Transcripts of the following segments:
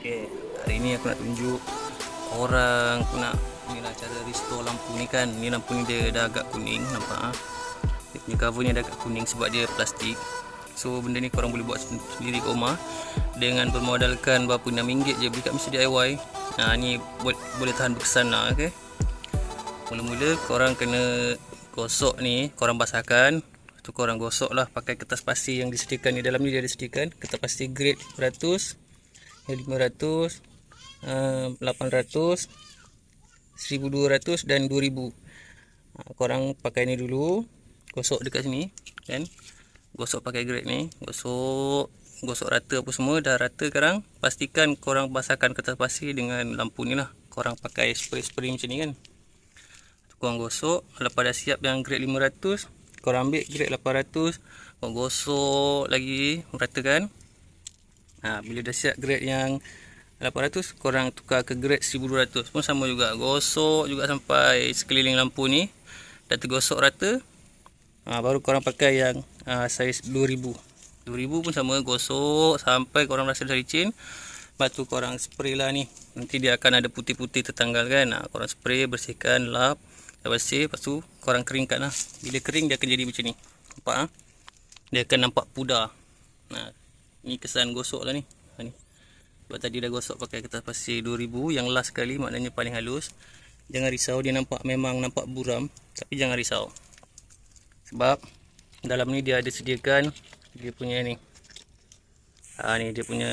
Okay, hari ini aku nak tunjuk orang, aku nak inilah cara restore lampu ni kan. Ni lampu ni dia dah agak kuning, nampak dia punya cover ni dah agak kuning sebab dia plastik. So benda ni korang boleh buat sendiri kat rumah dengan bermodalkan berapa RM6 je, beli kat mesin DIY. Ni boleh tahan berkesan lah. Okay, mula-mula korang kena gosok ni, korang basahkan. Tu korang gosok lah pakai kertas pasir yang disediakan di dalam ni. Dia ada sediakan kertas pasir grade 500, 800, 1200 dan 2000. Korang pakai ni dulu, gosok dekat sini kan. Gosok pakai grade ni, gosok rata apa semua. Dah rata sekarang, pastikan korang basahkan kertas pasir dengan lampu ni lah. Korang pakai spray macam ni kan. Korang gosok, lepas dah siap yang grade 500, korang ambil grade 800, korang gosok lagi, ratakan. Bila dah siap grade yang 800, korang tukar ke grade 1200 pun sama juga. Gosok juga sampai sekeliling lampu ni dah tergosok rata. Baru korang pakai yang saiz 2000 pun sama, gosok sampai korang rasa dah licin. Lepas tu korang spray lah ni, nanti dia akan ada putih-putih tertanggal kan. Korang spray, bersihkan, lap, dah bersih. Lepas tu korang keringkan lah. Bila kering dia akan jadi macam ni, nampak dia akan nampak pudar. Ni kesan gosok lah ni. Sebab tadi dah gosok pakai kertas pasir 2000 yang last sekali, maknanya paling halus. Jangan risau, dia memang nampak buram, tapi jangan risau sebab dalam ni dia ada sediakan dia punya ni. Ni dia punya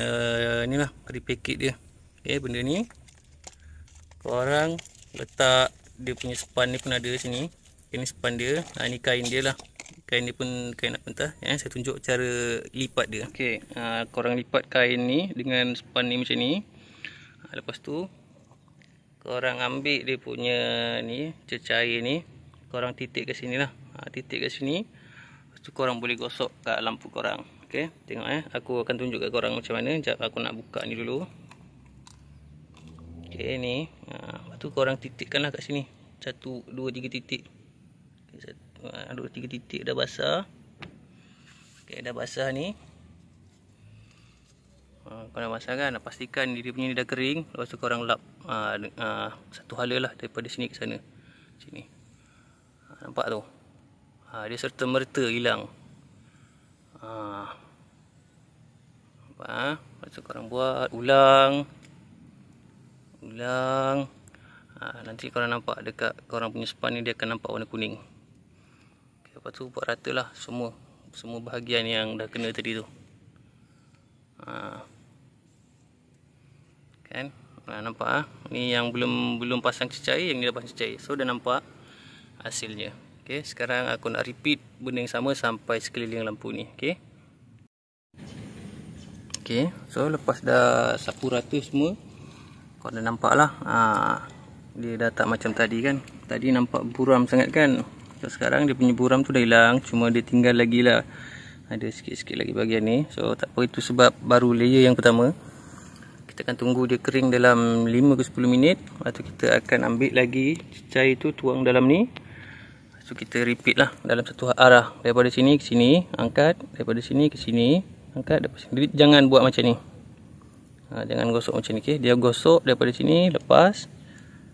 ni lah, repackage dia. Okay, benda ni korang letak, dia punya span ni pun ada sini. Ini span dia. Ni kain dia lah. Kain ni pun kain apa entah. Saya tunjuk cara lipat dia. Okay, korang lipat kain ni dengan span ni macam ni. Lepas tu korang ambil dia punya ni, cecair ni, korang titik kat sini lah. Titik kat sini. Lepas tu korang boleh gosok kat lampu korang. Okay, tengok aku akan tunjuk kat korang macam mana. Sekejap aku nak buka ni dulu. Okay, ni. Lepas tu korang titikkan lah kat sini. 1, 2, 3 titik. 2, 3 titik dah basah. Okay, dah basah ni. Korang basah kan, pastikan dia punya ni dah kering. Lepas tu korang lap satu hala lah, daripada sini ke sana. Sini. Nampak tu? Dia serta merta hilang. Nampak? Lepas tu korang buat ulang. Nanti korang nampak dekat korang punya span ni, dia akan nampak warna kuning. Okay, lepas tu buat rata lah semua bahagian yang dah kena tadi tu. Kan? Nampak ni yang belum pasang cecair, yang ni dah pasang cecair. So dah nampak hasilnya. Okay, sekarang aku nak repeat benda yang sama sampai sekeliling lampu ni. Okay, so lepas dah sapu rata semua, kau dah nampak lah. Dia dah tak macam tadi kan. Tadi nampak buram sangat kan. So sekarang dia punya buram tu dah hilang, cuma dia tinggal lagi lah, ada sikit-sikit lagi bahagian ni. So tak apa, itu sebab baru layer yang pertama. Kita akan tunggu dia kering dalam 5 ke 10 minit. Lepas tu kita akan ambil lagi cecair tu, tuang dalam ni. Lepas tu kita repeat lah dalam satu arah. Daripada sini ke sini, angkat. Daripada sini ke sini, angkat. Daripada sini. Jangan buat macam ni. Jangan gosok macam ni. Okay? Dia gosok daripada sini, lepas.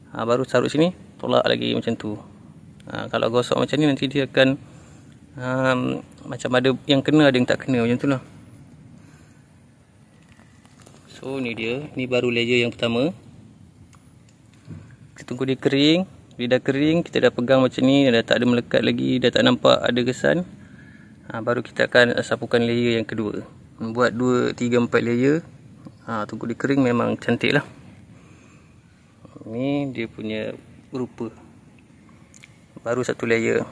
Baru taruh sini, tolak lagi macam tu. Kalau gosok macam ni, nanti dia akan macam ada yang kena, ada yang tak kena, macam tu lah. So ni dia, ni baru layer yang pertama. Kita tunggu dia kering. Bila dah kering, kita dah pegang macam ni, dah tak ada melekat lagi, dah tak nampak ada kesan. Baru kita akan sapukan layer yang kedua. Buat 2, 3, 4 layer. Tunggu dia kering, memang cantik lah. Ni dia punya rupa. Baru satu layer.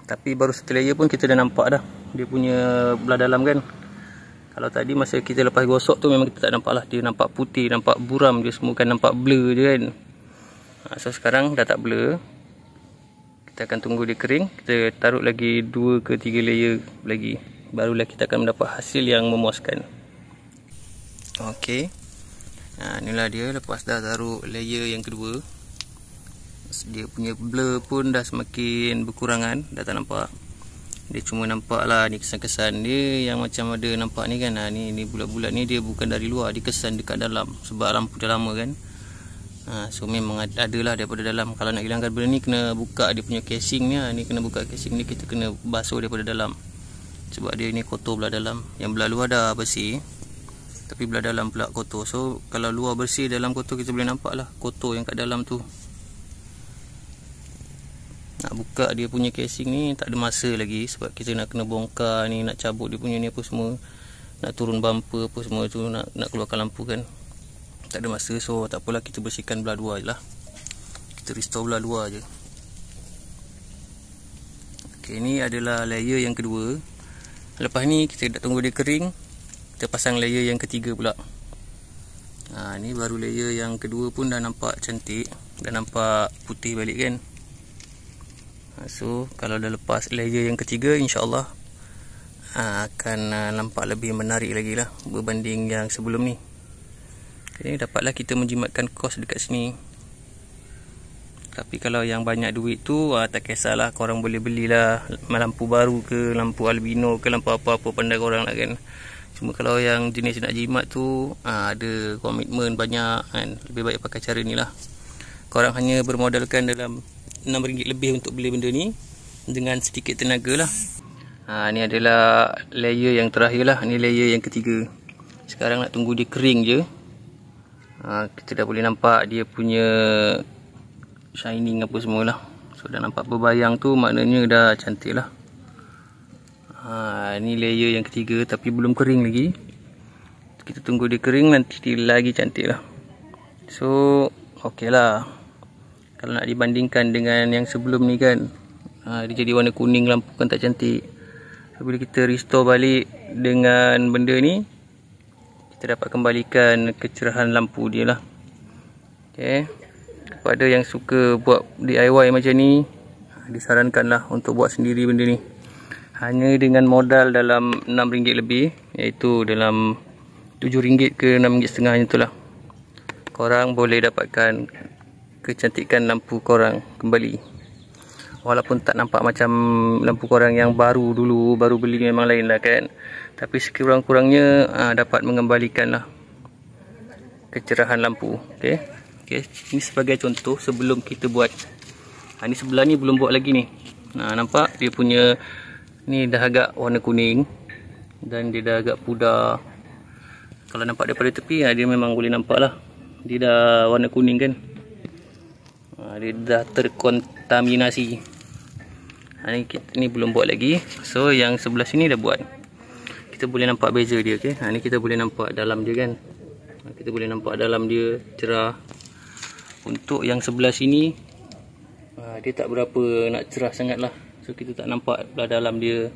Tapi baru satu layer pun kita dah nampak dah dia punya belah dalam kan. Kalau tadi masa kita lepas gosok tu, memang kita tak nampak lah. Dia nampak putih, nampak buram. Dia semua kan nampak blur je kan. So sekarang dah tak blur. Kita akan tunggu dia kering. Kita taruh lagi 2 ke 3 layer lagi. Barulah kita akan mendapat hasil yang memuaskan. Okay, inilah dia lepas dah taruh layer yang kedua. Dia punya blur pun dah semakin berkurangan, dah tak nampak. Dia cuma nampak lah ni kesan-kesan dia yang macam ada nampak ni kan. Ni bulat-bulat ni dia bukan dari luar, dia kesan dekat dalam sebab lampu dah lama kan. So memang ada lah daripada dalam. Kalau nak hilangkan benda ni kena buka dia punya casing ni. Ni kena buka casing ni, kita kena basuh daripada dalam. Sebab dia ni kotor belah dalam. Yang belah luar dah bersih, tapi belah dalam pula kotor. So kalau luar bersih, dalam kotor, kita boleh nampak lah kotor yang kat dalam tu. Nak buka dia punya casing ni tak ada masa lagi, sebab kita nak kena bongkar ni, nak cabut dia punya ni apa semua, nak turun bumper apa semua tu, nak keluarkan lampu kan. Tak ada masa. So tak apalah, kita bersihkan belah luar je lah. Kita restore belah luar je. Ok, ni adalah layer yang kedua. Lepas ni kita dah tunggu dia kering, kita pasang layer yang ketiga pula. Ni baru layer yang kedua pun dah nampak cantik, dah nampak putih balik kan. So kalau dah lepas layer yang ketiga, insyaAllah akan nampak lebih menarik lagi lah berbanding yang sebelum ni. Okay, dapatlah kita menjimatkan kos dekat sini. Tapi kalau yang banyak duit tu tak kisahlah, korang boleh belilah lampu baru ke, lampu albino ke, lampu apa-apa pandai korang lah kan. Cuma kalau yang jenis nak jimat tu ada komitmen banyak kan, lebih baik pakai cara ni lah. Korang hanya bermodalkan dalam RM6 lebih untuk beli benda ni dengan sedikit tenaga lah. Ni adalah layer yang terakhir lah. Ni layer yang ketiga. Sekarang nak tunggu dia kering je. Kita dah boleh nampak dia punya shining apa semualah. So dah nampak berbayang tu, maknanya dah cantik lah. Ni layer yang ketiga tapi belum kering lagi. Kita tunggu dia kering, nanti lagi cantik lah. So ok lah. Kalau nak dibandingkan dengan yang sebelum ni kan, dia jadi warna kuning, lampu kan tak cantik. So, bila kita restore balik dengan benda ni, kita dapat kembalikan kecerahan lampu dia lah. Okay. Kepada yang suka buat DIY macam ni, disarankanlah untuk buat sendiri benda ni. Hanya dengan modal dalam RM6 lebih, iaitu dalam RM7 ke RM6.50 tu lah, korang boleh dapatkan kecantikan lampu korang kembali. Walaupun tak nampak macam lampu korang yang baru dulu, baru beli memang lain lah kan. Tapi sekurang-kurangnya dapat mengembalikan lah kecerahan lampu. Okay. Ini sebagai contoh sebelum kita buat. Ni sebelah ni belum buat lagi ni. Nampak dia punya ni dah agak warna kuning dan dia dah agak pudar. Kalau nampak daripada tepi dia memang boleh nampak lah, dia dah warna kuning kan. Dia dah terkontaminasi. Ni belum buat lagi. So yang sebelah sini dah buat. Kita boleh nampak beza dia. Okay? Ni kita boleh nampak dalam dia kan. Kita boleh nampak dalam dia cerah. Untuk yang sebelah sini dia tak berapa nak cerah sangat lah. So kita tak nampak belah dalam dia,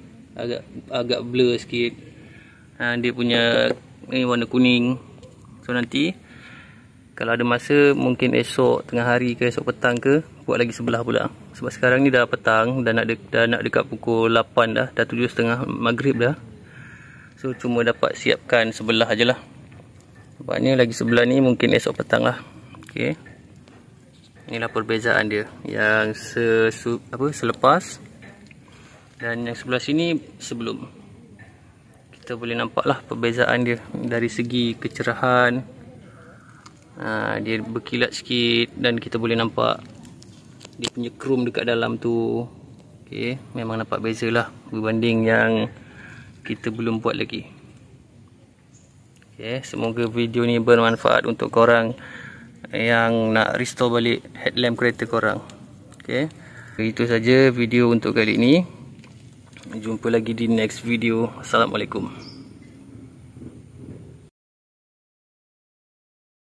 agak blur sikit. Dia punya ni warna kuning. So nanti kalau ada masa, mungkin esok tengah hari ke esok petang ke, buat lagi sebelah pula. Sebab sekarang ni dah petang, dah nak dekat pukul 8 dah 7.30 maghrib dah. So cuma dapat siapkan sebelah je lah. Sebabnya lagi sebelah ni mungkin esok petang lah. Okay. Inilah perbezaan dia. Yang selepas dan yang sebelah sini sebelum. Kita boleh nampak lah perbezaan dia dari segi kecerahan. Dia berkilat sikit dan kita boleh nampak dia punya chrome dekat dalam tu. Okay, memang nampak beza lah berbanding yang kita belum buat lagi. Okay, semoga video ni bermanfaat untuk korang yang nak restore balik headlamp kereta korang. Okay, itu saja video untuk kali ini. Jumpa lagi di next video. Assalamualaikum.